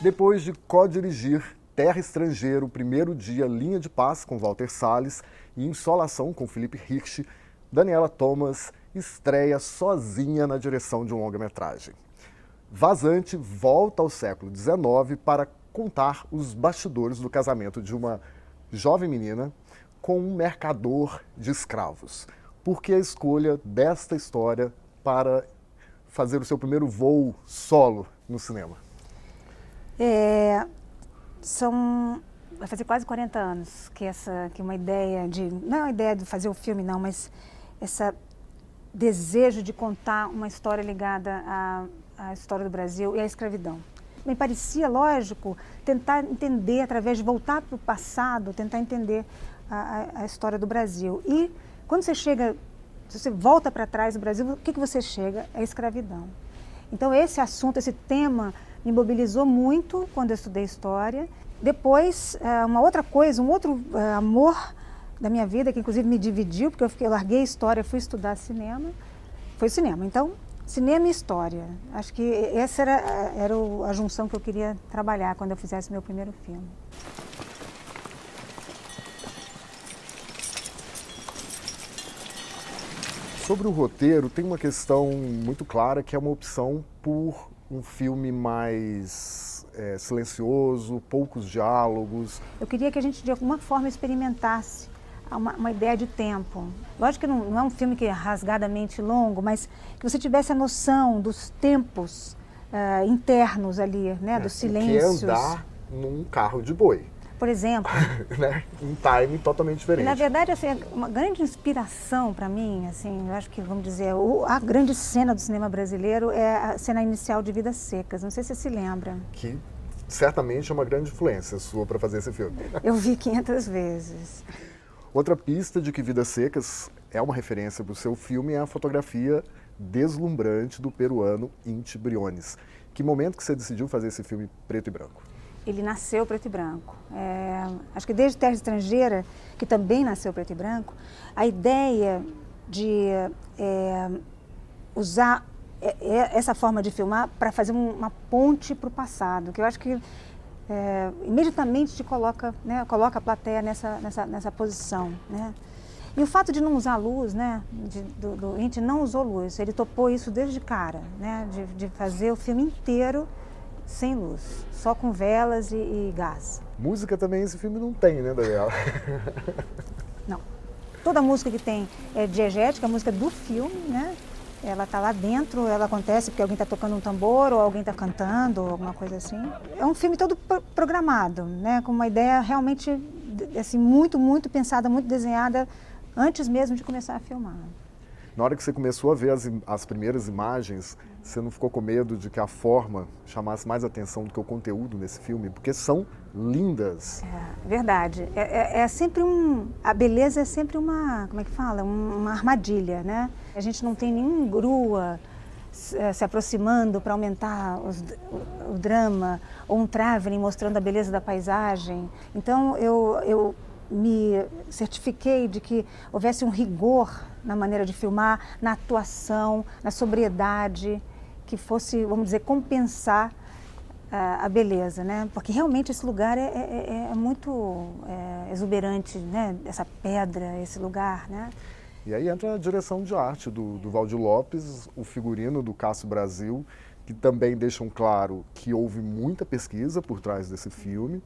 Depois de co-dirigir Terra Estrangeira, o primeiro dia, Linha de Paz, com Walter Salles, e Insolação, com Felipe Rich, Daniela Thomas estreia sozinha na direção de um longa-metragem. Vazante volta ao século XIX para contar os bastidores do casamento de uma jovem menina com um mercador de escravos. Por que a escolha desta história para fazer o seu primeiro voo solo no cinema? Vai fazer quase 40 anos que uma ideia de, não é uma ideia de fazer o filme não, mas esse desejo de contar uma história ligada à história do Brasil e à escravidão. Me parecia lógico tentar entender, através de voltar para o passado, tentar entender a história do Brasil. E quando você chega, se você volta para trás do Brasil, o que você chega? É a escravidão. Então esse assunto, esse tema me mobilizou muito quando eu estudei história. Depois, uma outra coisa, um outro amor da minha vida, que inclusive me dividiu, porque eu larguei a história, fui estudar cinema, foi o cinema. Então, cinema e história. Acho que essa era a junção que eu queria trabalhar quando eu fizesse meu primeiro filme. Sobre o roteiro, tem uma questão muito clara que é uma opção por um filme mais silencioso, poucos diálogos. Eu queria que a gente de alguma forma experimentasse uma ideia de tempo. Lógico que não é um filme que é rasgadamente longo, mas que você tivesse a noção dos tempos internos ali, né, dos silêncios. Que é andar num carro de boi. Por exemplo. Né? Um timing totalmente diferente. Na verdade, assim, uma grande inspiração para mim, assim, eu acho que, vamos dizer, a grande cena do cinema brasileiro é a cena inicial de Vidas Secas. Não sei se você se lembra. Que certamente é uma grande influência sua para fazer esse filme. Eu vi 500 vezes. Outra pista de que Vidas Secas é uma referência para o seu filme é a fotografia deslumbrante do peruano Inti Briones. Que momento que você decidiu fazer esse filme preto e branco? Ele nasceu preto e branco. Acho que desde Terra Estrangeira, que também nasceu preto e branco, a ideia de usar essa forma de filmar para fazer uma ponte para o passado, que eu acho que imediatamente te coloca a plateia nessa posição, né? E o fato de não usar luz, né, do Inti não usou luz, ele topou isso desde cara, né, de fazer o filme inteiro sem luz, só com velas e gás. Música também esse filme não tem, né, Daniela? Não. Toda música que tem é diegética, a música do filme, né? Ela está lá dentro, ela acontece porque alguém está tocando um tambor ou alguém está cantando, ou alguma coisa assim. É um filme todo programado, né? Com uma ideia realmente assim, muito, muito pensada, muito desenhada antes mesmo de começar a filmar. Na hora que você começou a ver as primeiras imagens, você não ficou com medo de que a forma chamasse mais atenção do que o conteúdo nesse filme? Porque são lindas. É verdade. Sempre a beleza é sempre como é que fala? Uma armadilha, né? A gente não tem nenhum grua se aproximando para aumentar o drama, ou um traveling mostrando a beleza da paisagem. Então, eu me certifiquei de que houvesse um rigor na maneira de filmar, na atuação, na sobriedade, que fosse, vamos dizer, compensar a beleza, né? Porque realmente esse lugar é muito exuberante, né? Essa pedra, esse lugar, né? E aí entra a direção de arte do Valdir Lopes, o figurino do Cássio Brasil, que também deixam claro que houve muita pesquisa por trás desse filme.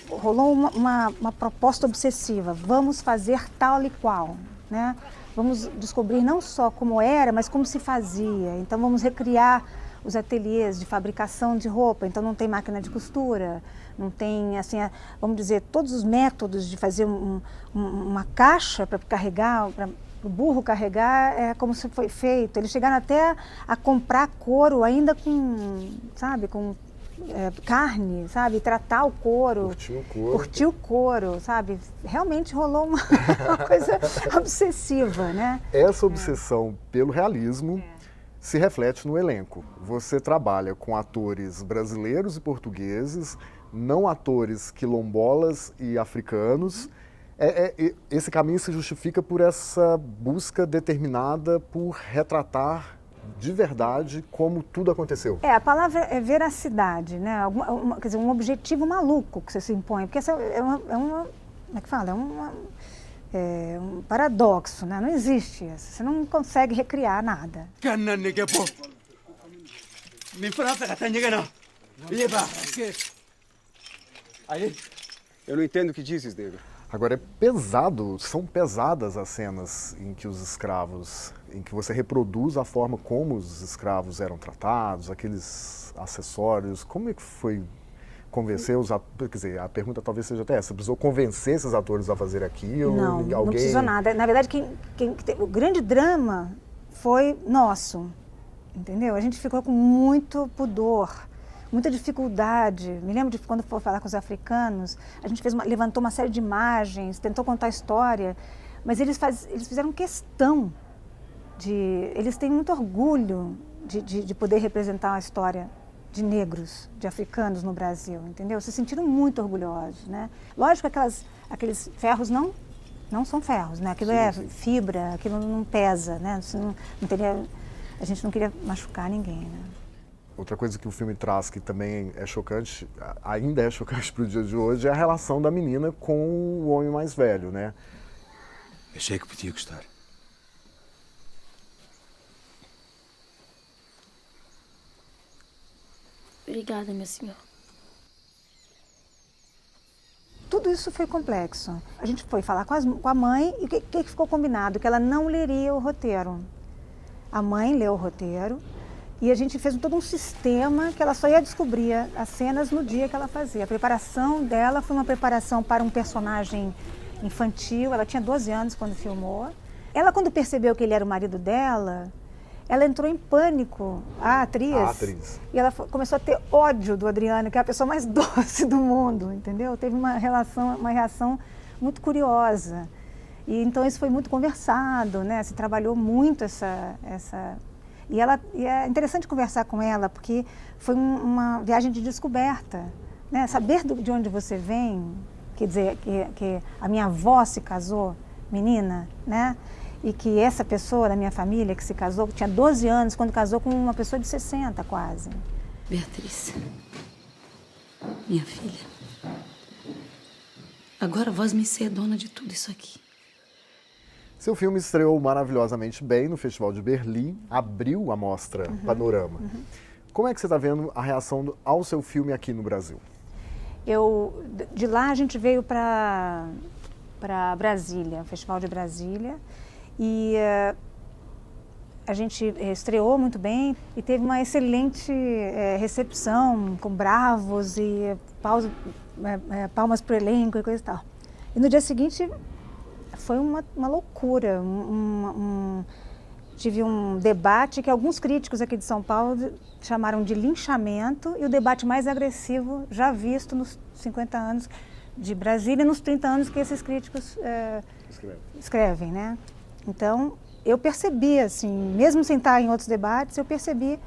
Rolou uma proposta obsessiva, vamos fazer tal e qual, né? Vamos descobrir não só como era, mas como se fazia. Então vamos recriar os ateliês de fabricação de roupa, então não tem máquina de costura, não tem, assim, vamos dizer, todos os métodos de fazer uma caixa para carregar, para o burro carregar, é como se foi feito. Eles chegaram até a comprar couro ainda com, sabe, com carne, sabe, tratar o couro, curtir o couro, sabe, realmente rolou uma coisa obsessiva, né? Essa obsessão pelo realismo se reflete no elenco. Você trabalha com atores brasileiros e portugueses, não atores quilombolas e africanos. Esse caminho se justifica por essa busca determinada por retratar de verdade como tudo aconteceu. A palavra é veracidade, né? Quer dizer, um objetivo maluco que você se impõe, porque essa como é que fala? É um paradoxo, né? Não existe isso. Você não consegue recriar nada. Eu não entendo o que dizes, negro. Agora é pesado, são pesadas as cenas em que os escravos, em que você reproduz a forma como os escravos eram tratados, aqueles acessórios. Como é que foi convencer os atores? Quer dizer, a pergunta talvez seja até essa: precisou convencer esses atores a fazer aquilo? Não precisou nada. Na verdade, o grande drama foi nosso, entendeu? A gente ficou com muito pudor, muita dificuldade. Me lembro de quando for falar com os africanos, a gente levantou uma série de imagens, tentou contar a história, mas eles fizeram questão eles têm muito orgulho de poder representar a história de negros, de africanos no Brasil, entendeu? Se sentiram muito orgulhosos, né? Lógico que aqueles ferros não são ferros, né? Aquilo é fibra, aquilo não pesa, né? A gente não queria machucar ninguém, né? Outra coisa que o filme traz que também é chocante, ainda é chocante para o dia de hoje, é a relação da menina com o homem mais velho, né? Achei que podia gostar. Obrigada, meu senhor. Tudo isso foi complexo. A gente foi falar com a mãe e o que ficou combinado? Que ela não leria o roteiro. A mãe leu o roteiro e a gente fez todo um sistema que ela só ia descobrir as cenas no dia que ela fazia. A preparação dela foi uma preparação para um personagem infantil. Ela tinha 12 anos quando filmou. Ela, quando percebeu que ele era o marido dela, ela entrou em pânico, a atriz. E ela começou a ter ódio do Adriano, que é a pessoa mais doce do mundo, entendeu? Teve uma reação muito curiosa. E então isso foi muito conversado, né? Se trabalhou muito essa... E é interessante conversar com ela, porque foi uma viagem de descoberta, né? Saber de onde você vem, quer dizer, que a minha avó se casou, menina, né? E que essa pessoa da minha família que se casou, tinha 12 anos, quando casou com uma pessoa de 60 quase. Beatriz, minha filha, agora vós me ser dona de tudo isso aqui. Seu filme estreou maravilhosamente bem no Festival de Berlim, abriu a mostra Panorama. Como é que você está vendo a reação ao seu filme aqui no Brasil? De lá a gente veio para Brasília, o Festival de Brasília, e a gente estreou muito bem e teve uma excelente recepção, com bravos e palmas para o elenco e coisa e tal. E no dia seguinte foi uma loucura. Tive um debate que alguns críticos aqui de São Paulo chamaram de linchamento, e o debate mais agressivo já visto nos 50 anos de Brasília e nos 30 anos que esses críticos escrevem, né? Então, eu percebi, assim, mesmo sem estar em outros debates, eu percebi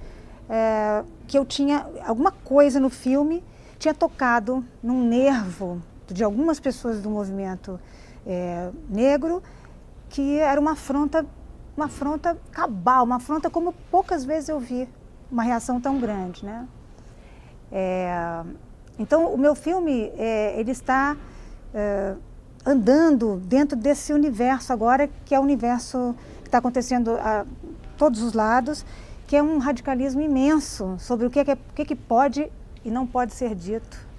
que eu tinha alguma coisa no filme, tinha tocado num nervo de algumas pessoas do movimento negro, que era uma afronta cabal, uma afronta como poucas vezes eu vi uma reação tão grande, né? Então, o meu filme, ele está andando dentro desse universo agora, que é o universo que está acontecendo a todos os lados, que é um radicalismo imenso sobre o que pode e não pode ser dito.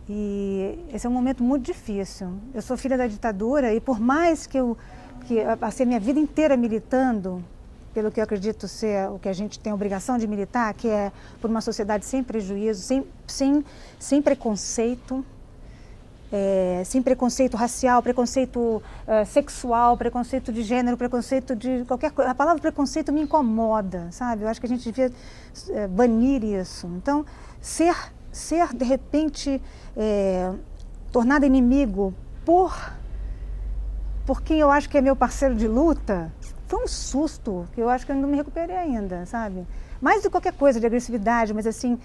E esse é um momento muito difícil. Eu sou filha da ditadura e por mais que eu passei minha vida inteira militando pelo que eu acredito ser o que a gente tem a obrigação de militar, que é por uma sociedade sem prejuízo, sem preconceito, sem preconceito racial, preconceito sexual, preconceito de gênero, preconceito de qualquer coisa. A palavra preconceito me incomoda, sabe? Eu acho que a gente devia banir isso. Então, ser de repente tornado inimigo por quem eu acho que é meu parceiro de luta, foi um susto, que eu acho que eu não me recuperei ainda, sabe? Mais do que qualquer coisa de agressividade, mas assim,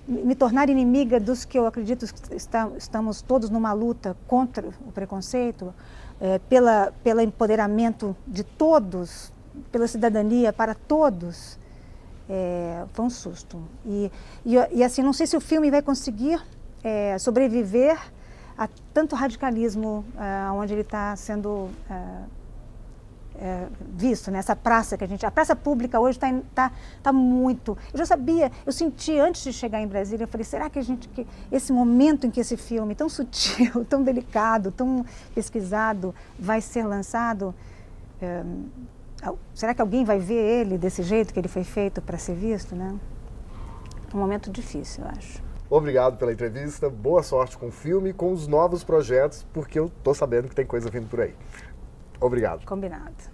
me tornar inimiga dos que eu acredito que estamos todos numa luta contra o preconceito, pelo empoderamento de todos, pela cidadania para todos, foi um susto. E assim, não sei se o filme vai conseguir sobreviver a tanto radicalismo onde ele está sendo visto, né? Essa praça a praça pública hoje tá muito. Eu já sabia, eu senti antes de chegar em Brasília, eu falei, será que esse momento em que esse filme tão sutil, tão delicado, tão pesquisado, vai ser lançado, será que alguém vai ver ele desse jeito que ele foi feito para ser visto, né? Um momento difícil, eu acho. Obrigado pela entrevista, boa sorte com o filme e com os novos projetos, porque eu tô sabendo que tem coisa vindo por aí. Obrigado. Combinado.